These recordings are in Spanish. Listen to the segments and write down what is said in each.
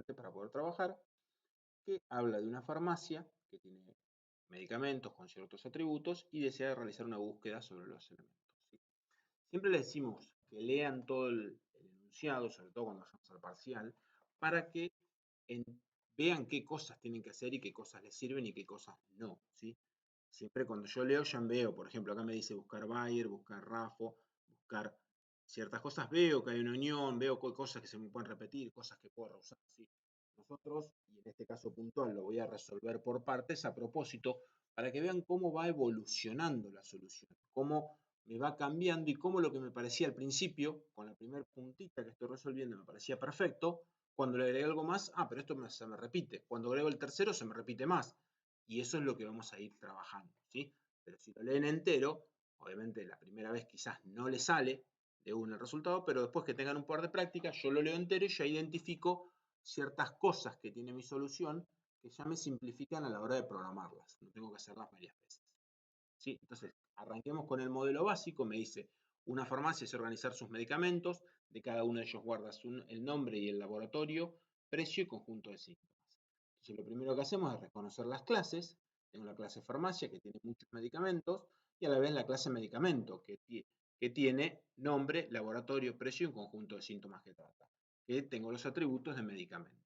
interesante para poder trabajar, que habla de una farmacia que tiene medicamentos con ciertos atributos y desea realizar una búsqueda sobre los elementos, ¿sí? Siempre les decimos que lean todo el enunciado, sobre todo cuando vayamos al parcial, para que en- vean qué cosas tienen que hacer y qué cosas les sirven y qué cosas no, ¿sí? Siempre cuando yo leo ya veo, por ejemplo, acá me dice buscar Bayer, buscar Rafo, buscar ciertas cosas, veo que hay una unión, veo cosas que se me pueden repetir, cosas que puedo reusar, ¿sí? Nosotros, y en este caso puntual, lo voy a resolver por partes a propósito, para que vean cómo va evolucionando la solución, cómo me va cambiando y cómo lo que me parecía al principio, con la primera puntita que estoy resolviendo, me parecía perfecto, cuando le agregué algo más, pero esto se me repite. Cuando agrego el tercero, se me repite más. Y eso es lo que vamos a ir trabajando, ¿sí? Pero si lo leen entero, obviamente la primera vez quizás no le sale de uno el resultado, pero después que tengan un par de prácticas, yo lo leo entero y ya identifico ciertas cosas que tiene mi solución que ya me simplifican a la hora de programarlas. No tengo que hacerlas varias veces, ¿sí? Entonces, arranquemos con el modelo básico. Me dice, una farmacia es organizar sus medicamentos, de cada uno de ellos guardas el nombre y el laboratorio, precio y conjunto de síntomas. Entonces, lo primero que hacemos es reconocer las clases. Tengo la clase farmacia que tiene muchos medicamentos y a la vez la clase medicamento que tiene nombre, laboratorio, precio y un conjunto de síntomas que trata. Que tengo los atributos de medicamento.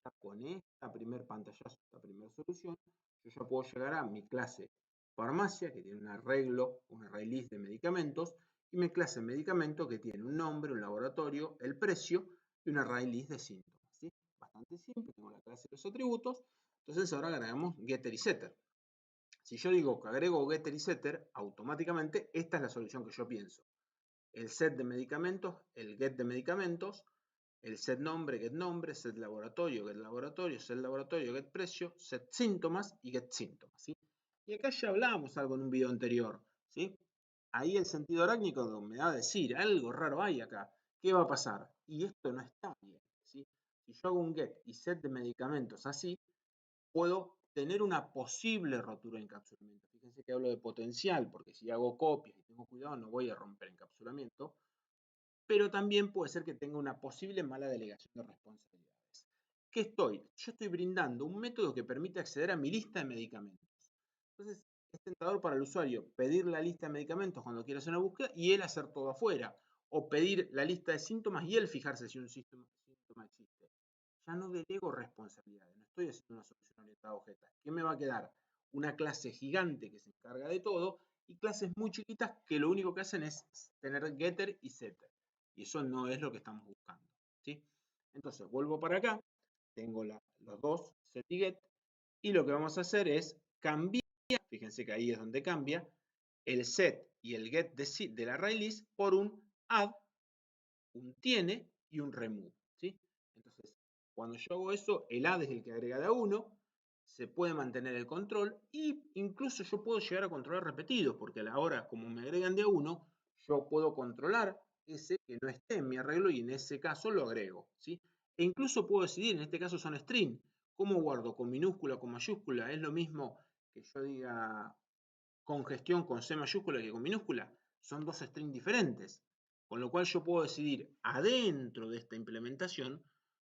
Ya con esta primer pantallazo, esta primera solución, yo ya puedo llegar a mi clase farmacia, que tiene un arreglo, un array list de medicamentos, y mi clase medicamento, que tiene un nombre, un laboratorio, el precio y un array list de síntomas, ¿sí? Bastante simple, tengo la clase de los atributos. Entonces ahora agregamos getter y setter. Si yo digo que agrego getter y setter, automáticamente esta es la solución que yo pienso. El set de medicamentos, el get de medicamentos, el set nombre, set laboratorio, get precio, set síntomas y get síntomas, ¿sí? Y acá ya hablábamos algo en un video anterior, ¿sí? Ahí el sentido arácnico me va a decir, algo raro hay acá, ¿qué va a pasar? Y esto no está bien, ¿sí? Si yo hago un get y set de medicamentos así, puedo tener una posible rotura de encapsulamiento. Fíjense que hablo de potencial, porque si hago copias y tengo cuidado no voy a romper encapsulamiento, pero también puede ser que tenga una posible mala delegación de responsabilidades. ¿Qué estoy? Yo estoy brindando un método que permite acceder a mi lista de medicamentos. Entonces, es tentador para el usuario pedir la lista de medicamentos cuando quiera hacer una búsqueda y él hacer todo afuera. O pedir la lista de síntomas y él fijarse si un síntoma existe. Ya no delego responsabilidades, no estoy haciendo una solución orientada a objetos. ¿Qué me va a quedar? Una clase gigante que se encarga de todo y clases muy chiquitas que lo único que hacen es tener getter y setter. Y eso no es lo que estamos buscando, ¿sí? Entonces, vuelvo para acá, tengo los dos, set y get, y lo que vamos a hacer es cambiar, fíjense que ahí es donde cambia, el set y el get del array list por un add, un tiene y un remove, ¿sí? Entonces, cuando yo hago eso, el add es el que agrega de a uno, se puede mantener el control e incluso yo puedo llegar a controlar repetidos, porque a la hora como me agregan de a uno, yo puedo controlar ese que no esté en mi arreglo y en ese caso lo agrego, ¿sí? E incluso puedo decidir, en este caso son string, ¿cómo guardo? ¿Con minúscula, con mayúscula? ¿Es lo mismo que yo diga congestión con C mayúscula que con minúscula? Son dos strings diferentes. Con lo cual yo puedo decidir adentro de esta implementación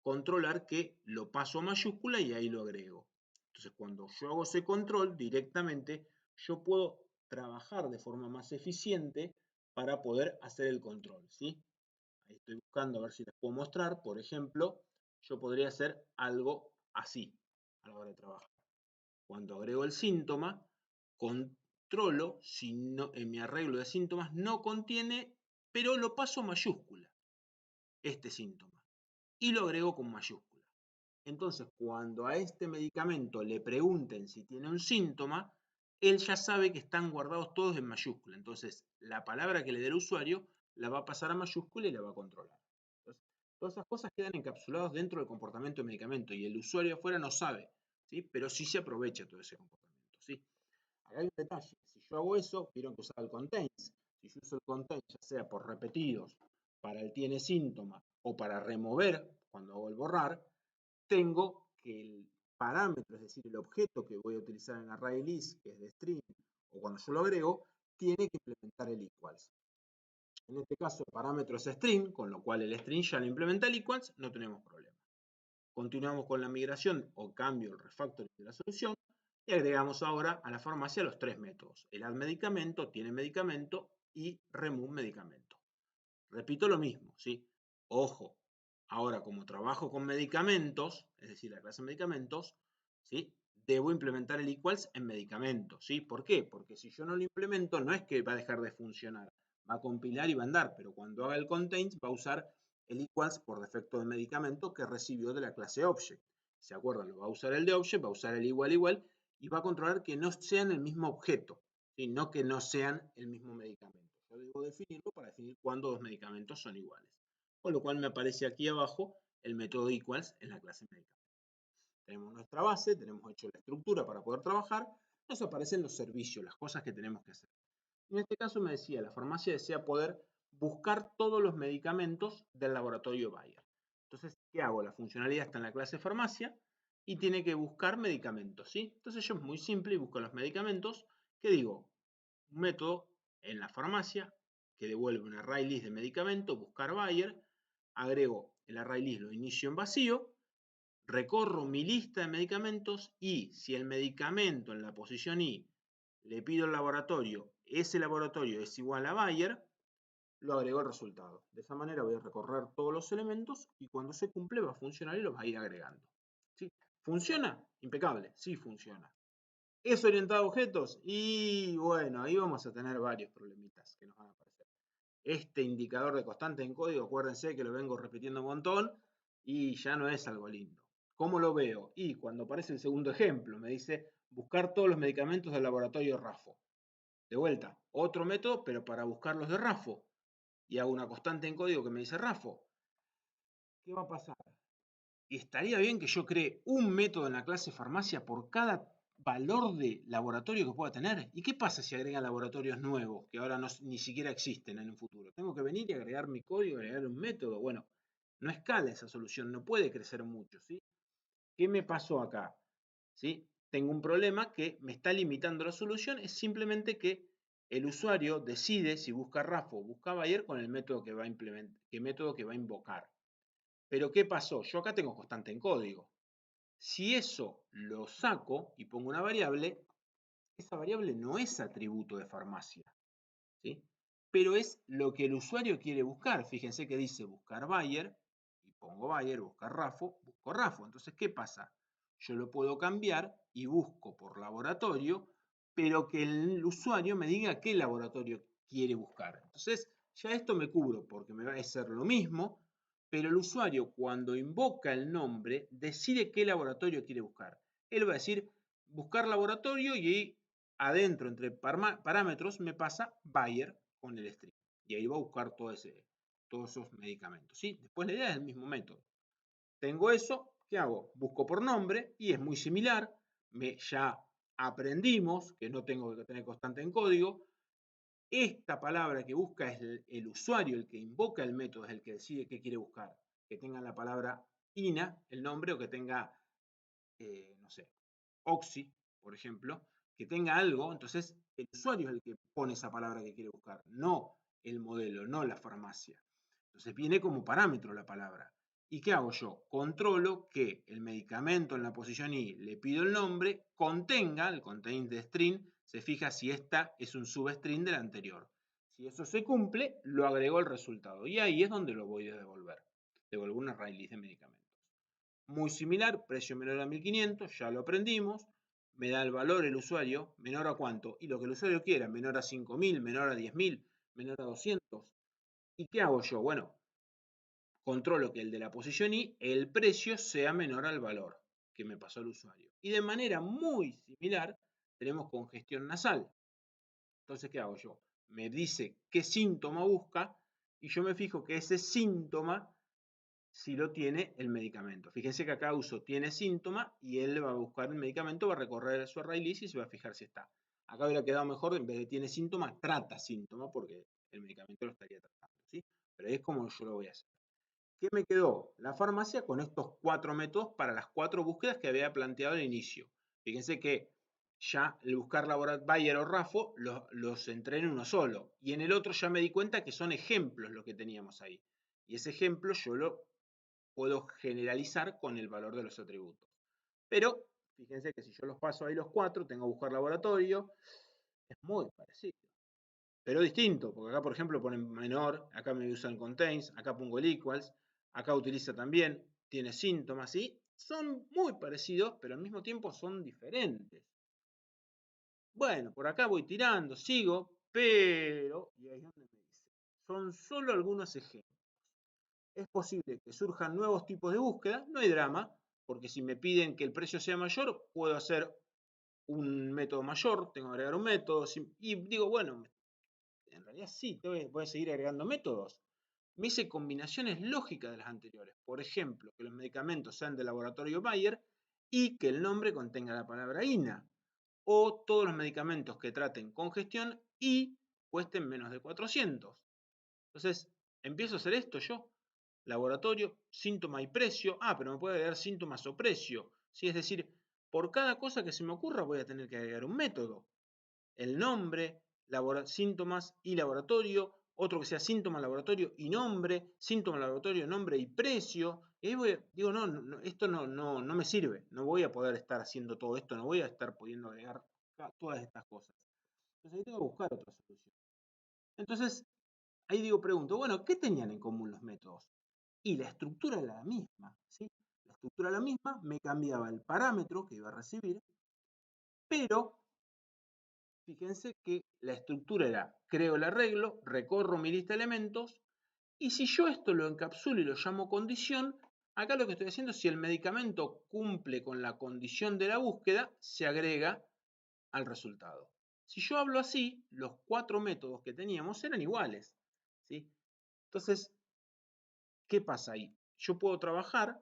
controlar que lo paso a mayúscula y ahí lo agrego. Entonces cuando yo hago ese control directamente, yo puedo trabajar de forma más eficiente para poder hacer el control, ¿sí? Ahí estoy buscando a ver si les puedo mostrar. Por ejemplo, yo podría hacer algo así a la hora de trabajar. Cuando agrego el síntoma, controlo si no, en mi arreglo de síntomas no contiene, pero lo paso a mayúscula, este síntoma, y lo agrego con mayúscula. Entonces, cuando a este medicamento le pregunten si tiene un síntoma, él ya sabe que están guardados todos en mayúscula. Entonces, la palabra que le dé el usuario la va a pasar a mayúscula y la va a controlar. Entonces, todas esas cosas quedan encapsuladas dentro del comportamiento del medicamento y el usuario afuera no sabe, ¿sí? Pero sí se aprovecha todo ese comportamiento, ¿sí? Acá hay un detalle. Si yo hago eso, vieron que usaba el contains. Si yo uso el contains, ya sea por repetidos, para el tiene síntoma o para remover, cuando hago el borrar, tengo que el parámetro, es decir, el objeto que voy a utilizar en ArrayList, que es de string, o cuando yo lo agrego, tiene que implementar el equals. En este caso el parámetro es string, con lo cual el string ya lo implementa el equals, no tenemos problema. Continuamos con la migración o cambio, el refactoring de la solución y agregamos ahora a la farmacia los tres métodos. El add medicamento, tiene medicamento y remove medicamento. Repito lo mismo, ¿sí? Ojo, ahora como trabajo con medicamentos, es decir, la clase de medicamentos, ¿sí? Debo implementar el equals en medicamentos, ¿sí? ¿Por qué? Porque si yo no lo implemento, no es que va a dejar de funcionar, va a compilar y va a andar, pero cuando haga el contains va a usar el equals por defecto de medicamento que recibió de la clase object. ¿Se acuerdan? Lo va a usar el de object, va a usar el igual y va a controlar que no sean el mismo objeto, ¿sí? No que no sean el mismo medicamento. Yo debo definirlo para definir cuándo dos medicamentos son iguales. Con lo cual me aparece aquí abajo el método equals en la clase medicamento. Tenemos nuestra base, tenemos hecho la estructura para poder trabajar, nos aparecen los servicios, las cosas que tenemos que hacer. En este caso me decía, la farmacia desea poder buscar todos los medicamentos del laboratorio Bayer. Entonces, ¿qué hago? La funcionalidad está en la clase farmacia y tiene que buscar medicamentos, ¿sí? Entonces yo es muy simple y busco los medicamentos, que digo, un método en la farmacia que devuelve un array list de medicamentos, buscar Bayer, agrego el array list, lo inicio en vacío, recorro mi lista de medicamentos y si el medicamento en la posición I le pido al laboratorio, ese laboratorio es igual a Bayer, lo agrego al resultado. De esa manera voy a recorrer todos los elementos y cuando se cumple va a funcionar y los va a ir agregando. ¿Sí? ¿Funciona? Impecable, sí funciona. ¿Es orientado a objetos? Y bueno, ahí vamos a tener varios problemitas que nos van a aparecer. Este indicador de constante en código, acuérdense que lo vengo repitiendo un montón y ya no es algo lindo. ¿Cómo lo veo? Y cuando aparece el segundo ejemplo, me dice buscar todos los medicamentos del laboratorio RAFO. De vuelta, otro método, pero para buscar los de RAFO. Y hago una constante en código que me dice RAFO. ¿Qué va a pasar? Y estaría bien que yo cree un método en la clase farmacia por cada valor de laboratorio que pueda tener. ¿Y qué pasa si agregan laboratorios nuevos que ahora no, ni siquiera existen en un futuro? Tengo que venir y agregar mi código, agregar un método. Bueno, no escala esa solución, no puede crecer mucho, ¿sí? ¿Qué me pasó acá? ¿Sí? Tengo un problema que me está limitando la solución, es simplemente que el usuario decide si busca RAFO o busca Bayer con el método que va a implementar, qué método que va a invocar. Pero ¿qué pasó? Yo acá tengo constante en código. Si eso lo saco y pongo una variable, esa variable no es atributo de farmacia, ¿sí? Pero es lo que el usuario quiere buscar. Fíjense que dice buscar Bayer, y pongo Bayer, buscar RAFO, busco RAFO. Entonces, ¿qué pasa? Yo lo puedo cambiar y busco por laboratorio, pero que el usuario me diga qué laboratorio quiere buscar. Entonces, ya esto me cubro porque me va a ser lo mismo, pero el usuario cuando invoca el nombre decide qué laboratorio quiere buscar. Él va a decir buscar laboratorio y adentro entre parámetros me pasa Bayer con el string. Y ahí va a buscar todos esos medicamentos. ¿Sí? Después la idea es el mismo método. Tengo eso, ¿qué hago? Busco por nombre y es muy similar. Ya aprendimos que no tengo que tener constante en código. Esta palabra que busca es el usuario, el que invoca el método, es el que decide qué quiere buscar. Que tenga la palabra INA, el nombre, o que tenga, no sé, Oxy, por ejemplo, que tenga algo, entonces el usuario es el que pone esa palabra que quiere buscar, no el modelo, no la farmacia. Entonces viene como parámetro la palabra. ¿Y qué hago yo? Controlo que el medicamento en la posición I, le pido el nombre, contenga, el contain de string, se fija si esta es un substring del anterior. Si eso se cumple, lo agrego al resultado. Y ahí es donde lo voy a devolver. Devuelvo un array list de medicamentos. Muy similar, precio menor a 1500, ya lo aprendimos. Me da el valor el usuario, menor a cuánto. Y lo que el usuario quiera, menor a 5000, menor a 10.000, menor a 200. ¿Y qué hago yo? Bueno, controlo que el de la posición I, el precio sea menor al valor que me pasó el usuario. Y de manera muy similar, tenemos congestión nasal. Entonces, ¿qué hago yo? Me dice qué síntoma busca y yo me fijo que ese síntoma si lo tiene el medicamento. Fíjense que acá uso tiene síntoma y él va a buscar el medicamento, va a recorrer su array list y se va a fijar si está. Acá hubiera quedado mejor, en vez de tiene síntoma, trata síntoma, porque el medicamento lo estaría tratando, ¿sí? Pero es como yo lo voy a hacer. ¿Qué me quedó? La farmacia con estos 4 métodos para las 4 búsquedas que había planteado al inicio. Fíjense que ya el buscar Bayer o RAFO los entré en uno solo. Y en el otro ya me di cuenta que son ejemplos lo que teníamos ahí. Y ese ejemplo yo lo puedo generalizar con el valor de los atributos. Pero fíjense que si yo los paso ahí los 4, tengo que buscar laboratorio, es muy parecido. Pero distinto, porque acá por ejemplo ponen menor, acá me usan contains, acá pongo el equals, acá utiliza también, tiene síntomas, ¿sí? Son muy parecidos, pero al mismo tiempo son diferentes. Bueno, por acá voy tirando, sigo, pero, y ahí es donde me dice, son solo algunos ejemplos. Es posible que surjan nuevos tipos de búsqueda, no hay drama, porque si me piden que el precio sea mayor, puedo hacer un método mayor, tengo que agregar un método, y digo, bueno, en realidad sí, voy a seguir agregando métodos. Me hice combinaciones lógicas de las anteriores. Por ejemplo, que los medicamentos sean del laboratorio Bayer y que el nombre contenga la palabra INA. O todos los medicamentos que traten congestión y cuesten menos de 400. Entonces, empiezo a hacer esto yo. Laboratorio, síntoma y precio. Ah, pero me puede agregar síntomas o precio. ¿Sí? Es decir, por cada cosa que se me ocurra voy a tener que agregar un método. El nombre, síntomas y laboratorio, otro que sea síntoma, laboratorio y nombre, síntoma, laboratorio, nombre y precio. Y ahí digo, no, esto no me sirve, no voy a poder estar haciendo todo esto, no voy a estar pudiendo agregar todas estas cosas. Entonces ahí tengo que buscar otra solución. Entonces, ahí pregunto, bueno, ¿qué tenían en común los métodos? Y la estructura era la misma, ¿sí? La estructura era la misma, me cambiaba el parámetro que iba a recibir, pero fíjense que la estructura era, creo el arreglo, recorro mi lista de elementos, y si yo esto lo encapsulo y lo llamo condición, acá lo que estoy haciendo, si el medicamento cumple con la condición de la búsqueda, se agrega al resultado. Si yo hablo así, los 4 métodos que teníamos eran iguales, ¿sí? Entonces, ¿qué pasa ahí? Yo puedo trabajar,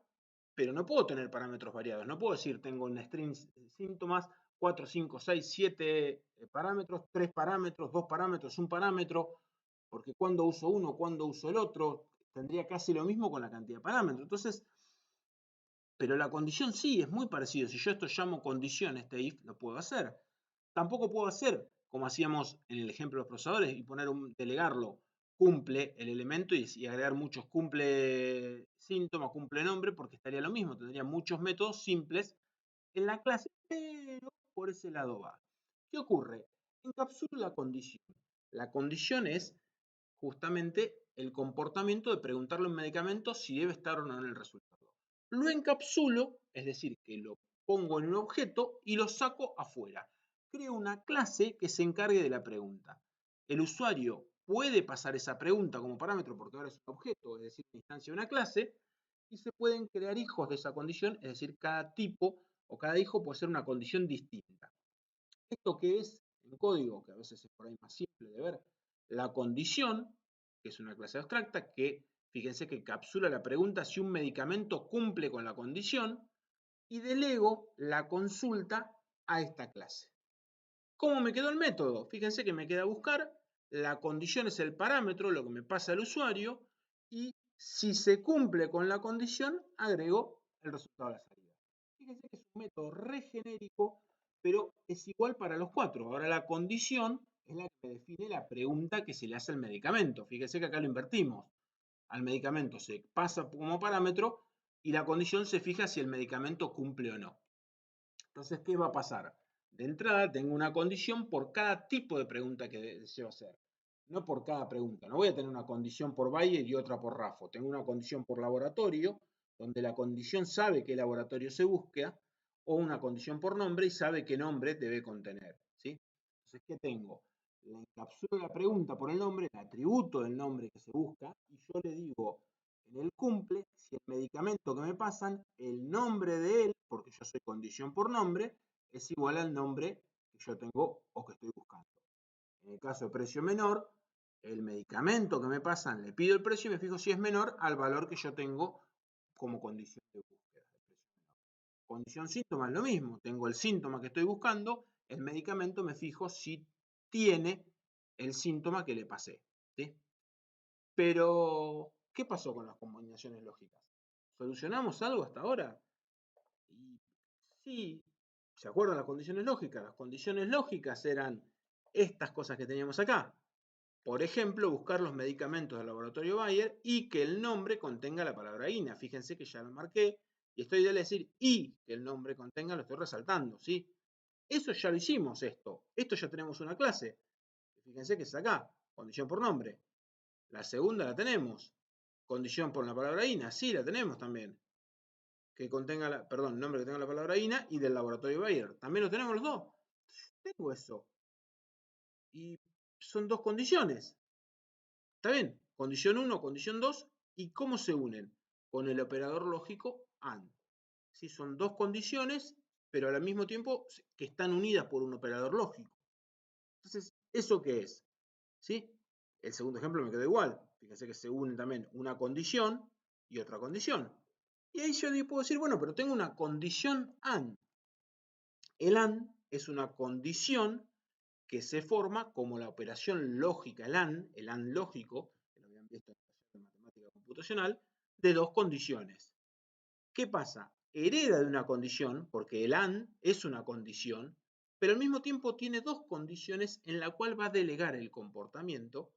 pero no puedo tener parámetros variados. No puedo decir, tengo un string síntomas, 4, 5, 6, 7 parámetros, 3 parámetros, 2 parámetros, un parámetro, porque cuando uso uno, cuando uso el otro, tendría casi lo mismo con la cantidad de parámetros. Entonces, pero la condición sí, es muy parecido. Si yo esto llamo condición, este if, lo puedo hacer. Tampoco puedo hacer, como hacíamos en el ejemplo de los procesadores, y delegarlo, cumple el elemento y agregar muchos cumple síntoma, cumple nombre, porque estaría lo mismo. Tendría muchos métodos simples en la clase, pero por ese lado va. ¿Qué ocurre? Encapsulo la condición. La condición es justamente el comportamiento de preguntarle a un medicamento si debe estar o no en el resultado. Lo encapsulo, es decir, que lo pongo en un objeto y lo saco afuera. Creo una clase que se encargue de la pregunta. El usuario puede pasar esa pregunta como parámetro porque ahora es un objeto, es decir, una instancia de una clase, y se pueden crear hijos de esa condición, es decir, cada tipo o cada hijo puede ser una condición distinta. ¿Esto qué es? En código, que a veces es por ahí más simple de ver, la condición, que es una clase abstracta, que fíjense que capsula la pregunta si un medicamento cumple con la condición, y delego la consulta a esta clase. ¿Cómo me quedó el método? Fíjense que me queda buscar, la condición es el parámetro, lo que me pasa al usuario, y si se cumple con la condición, agrego el resultado a la salida. Fíjense que es un método re genérico, pero es igual para los 4. Ahora la condición es la que define la pregunta que se le hace al medicamento. Fíjense que acá lo invertimos. Al medicamento se pasa como parámetro y la condición se fija si el medicamento cumple o no. Entonces, ¿qué va a pasar? De entrada, tengo una condición por cada tipo de pregunta que deseo hacer. No por cada pregunta. No voy a tener una condición por Bayer y otra por RAFO. Tengo una condición por laboratorio, donde la condición sabe qué laboratorio se busca, o una condición por nombre y sabe qué nombre debe contener. ¿Sí? Entonces, ¿qué tengo? Le encapsulo la pregunta por el nombre, el atributo del nombre que se busca, y yo le digo en el cumple, si el medicamento que me pasan, el nombre de él, porque yo soy condición por nombre, es igual al nombre que yo tengo o que estoy buscando. En el caso de precio menor, el medicamento que me pasan, le pido el precio y me fijo si es menor al valor que yo tengo como condición de búsqueda. Condición síntoma es lo mismo, tengo el síntoma que estoy buscando, el medicamento me fijo si tiene el síntoma que le pasé. ¿Sí? Pero, ¿qué pasó con las combinaciones lógicas? ¿Solucionamos algo hasta ahora? Y sí, ¿se acuerdan las condiciones lógicas? Las condiciones lógicas eran estas cosas que teníamos acá. Por ejemplo, buscar los medicamentos del laboratorio Bayer y que el nombre contenga la palabra INA. Fíjense que ya lo marqué y estoy de decir y que el nombre contenga, lo estoy resaltando, ¿sí? Eso ya lo hicimos, esto. Esto ya tenemos una clase. Fíjense que es acá, condición por nombre. La segunda la tenemos. Condición por la palabra INA, sí, la tenemos también. Que contenga nombre que tenga la palabra INA y del laboratorio Bayer. También lo tenemos los dos. Tengo eso. Y son dos condiciones. ¿Está bien? Condición 1, condición 2. ¿Y cómo se unen? Con el operador lógico AND. ¿Sí? Son dos condiciones, pero al mismo tiempo que están unidas por un operador lógico. Entonces, ¿eso qué es? ¿Sí? El segundo ejemplo me quedó igual. Fíjense que se unen también una condición y otra condición. Y ahí yo puedo decir, bueno, pero tengo una condición AND. El AND es una condición que se forma como la operación lógica, el AND lógico, que lo habían visto en matemática computacional, de dos condiciones. ¿Qué pasa? Hereda de una condición, porque el AND es una condición, pero al mismo tiempo tiene dos condiciones en la cual va a delegar el comportamiento,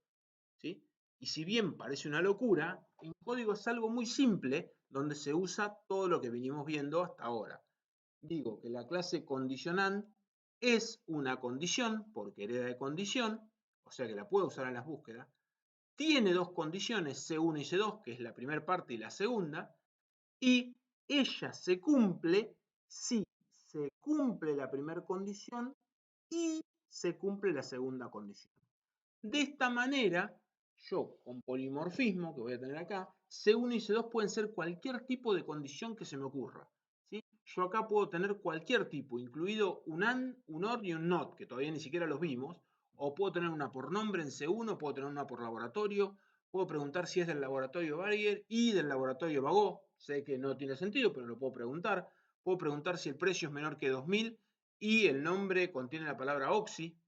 ¿sí? Y si bien parece una locura, en código es algo muy simple, donde se usa todo lo que venimos viendo hasta ahora. Digo que la clase condicionand es una condición, porque hereda de condición, o sea que la puedo usar en las búsquedas. Tiene dos condiciones, C1 y C2, que es la primera parte y la segunda, y ella se cumple si se cumple la primera condición y se cumple la segunda condición. De esta manera, yo con polimorfismo, que voy a tener acá, C1 y C2 pueden ser cualquier tipo de condición que se me ocurra. ¿Sí? Yo acá puedo tener cualquier tipo, incluido un AND, un OR y un NOT, que todavía ni siquiera los vimos, o puedo tener una por nombre en C1, puedo tener una por laboratorio, puedo preguntar si es del laboratorio Bayer y del laboratorio Bagó, sé que no tiene sentido, pero lo puedo preguntar si el precio es menor que 2000 y el nombre contiene la palabra Oxy.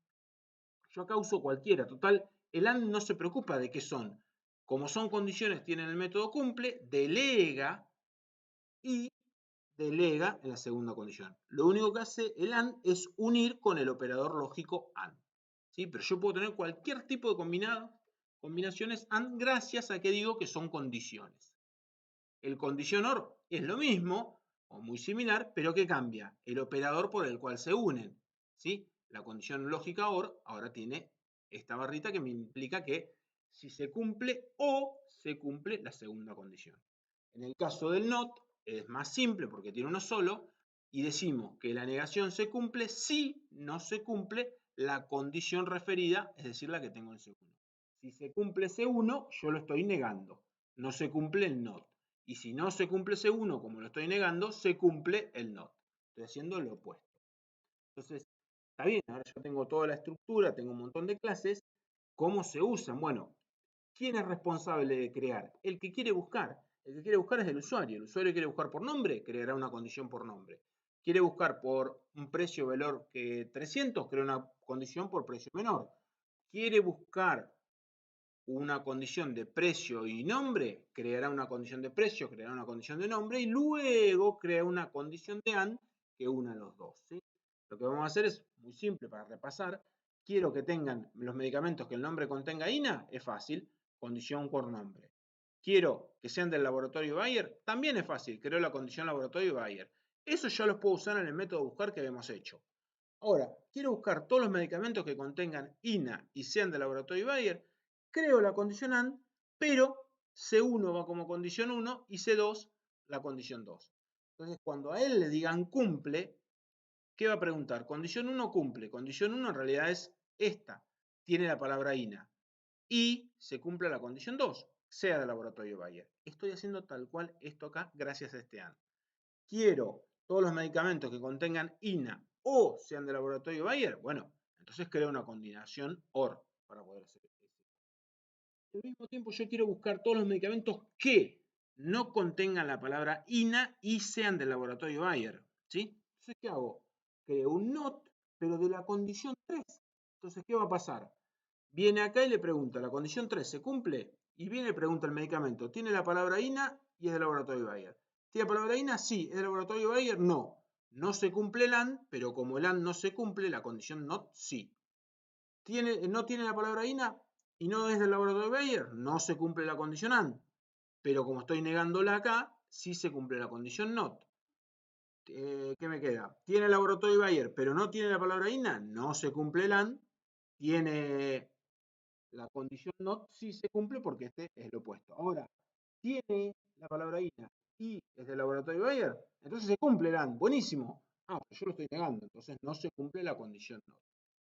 Yo acá uso cualquiera, total, el AND no se preocupa de qué son. Como son condiciones, tienen el método cumple, delega y delega en la segunda condición. Lo único que hace el AND es unir con el operador lógico AND. ¿Sí? Pero yo puedo tener cualquier tipo de combinaciones AND gracias a que digo que son condiciones. El condition OR es lo mismo o muy similar, pero ¿qué cambia? El operador por el cual se unen. ¿Sí? La condición lógica OR ahora tiene esta barrita que me implica que si se cumple o se cumple la segunda condición. En el caso del NOT es más simple porque tiene uno solo y decimos que la negación se cumple si no se cumple la condición referida, es decir, la que tengo en C1. Si se cumple C1, yo lo estoy negando. No se cumple el NOT. Y si no se cumple C1, como lo estoy negando, se cumple el NOT. Estoy haciendo lo opuesto. Entonces, está bien, ahora yo tengo toda la estructura, tengo un montón de clases. ¿Cómo se usan? Bueno, ¿quién es responsable de crear? El que quiere buscar. El que quiere buscar es el usuario. El usuario quiere buscar por nombre, creará una condición por nombre. Quiere buscar por un precio menor que 300, crea una condición por precio menor. Quiere buscar una condición de precio y nombre, creará una condición de precio, creará una condición de nombre y luego crea una condición de AND que una los dos. ¿Sí? Lo que vamos a hacer es muy simple para repasar. Quiero que tengan los medicamentos que el nombre contenga INA, es fácil, condición por nombre. Quiero que sean del laboratorio Bayer, también es fácil, creo la condición laboratorio Bayer. Eso ya los puedo usar en el método buscar que habíamos hecho. Ahora, quiero buscar todos los medicamentos que contengan INA y sean del laboratorio Bayer, creo la condición AND, pero C1 va como condición 1 y C2 la condición 2. Entonces, cuando a él le digan cumple, ¿qué va a preguntar? Condición 1 cumple. Condición 1 en realidad es esta. Tiene la palabra INA. Y se cumple la condición 2, sea del laboratorio Bayer. Estoy haciendo tal cual esto acá gracias a este AND. Quiero todos los medicamentos que contengan INA o sean del laboratorio Bayer, bueno, entonces creo una combinación OR para poder hacer eso. Al mismo tiempo yo quiero buscar todos los medicamentos que no contengan la palabra INA y sean del laboratorio Bayer, ¿sí? Entonces, ¿qué hago? Creo un NOT, pero de la condición 3. Entonces, ¿qué va a pasar? Viene acá y le pregunta, ¿la condición 3 se cumple? Y viene y pregunta el medicamento, ¿tiene la palabra INA y es del laboratorio Bayer? ¿Tiene la palabra INA? Sí. ¿Es del laboratorio Bayer? No. No se cumple el AND, pero como el AND no se cumple, la condición NOT sí. ¿No tiene la palabra INA? y no es del laboratorio Bayer, no se cumple la condición AND. Pero como estoy negándola acá, sí se cumple la condición NOT. ¿Qué me queda? Tiene el laboratorio Bayer, pero no tiene la palabra INA, no se cumple el AND. Tiene la condición NOT, sí se cumple porque este es el opuesto. Ahora, tiene la palabra INA y es del laboratorio Bayer, entonces se cumple el AND. Buenísimo. Ah, pero yo lo estoy negando, entonces no se cumple la condición NOT.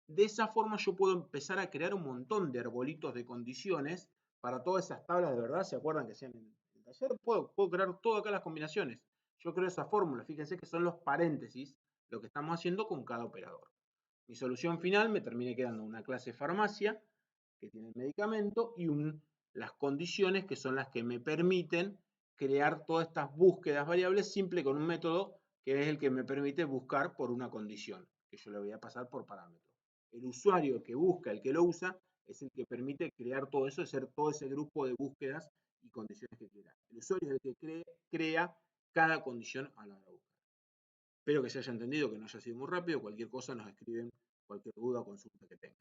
De esa forma yo puedo empezar a crear un montón de arbolitos de condiciones para todas esas tablas de verdad. ¿Se acuerdan que hacían en el taller? Puedo crear todo acá las combinaciones. Yo creo esa fórmula. Fíjense que son los paréntesis lo que estamos haciendo con cada operador. Mi solución final me termine quedando una clase farmacia que tiene el medicamento y las condiciones que son las que me permiten crear todas estas búsquedas variables simple con un método que es el que me permite buscar por una condición, que yo le voy a pasar por parámetro. El usuario que busca, el que lo usa, es el que permite crear todo eso, hacer todo ese grupo de búsquedas y condiciones que quiera. El usuario es el que crea cada condición a la hora de buscar. Espero que se haya entendido, que no haya sido muy rápido. Cualquier cosa nos escriben, cualquier duda o consulta que tengan.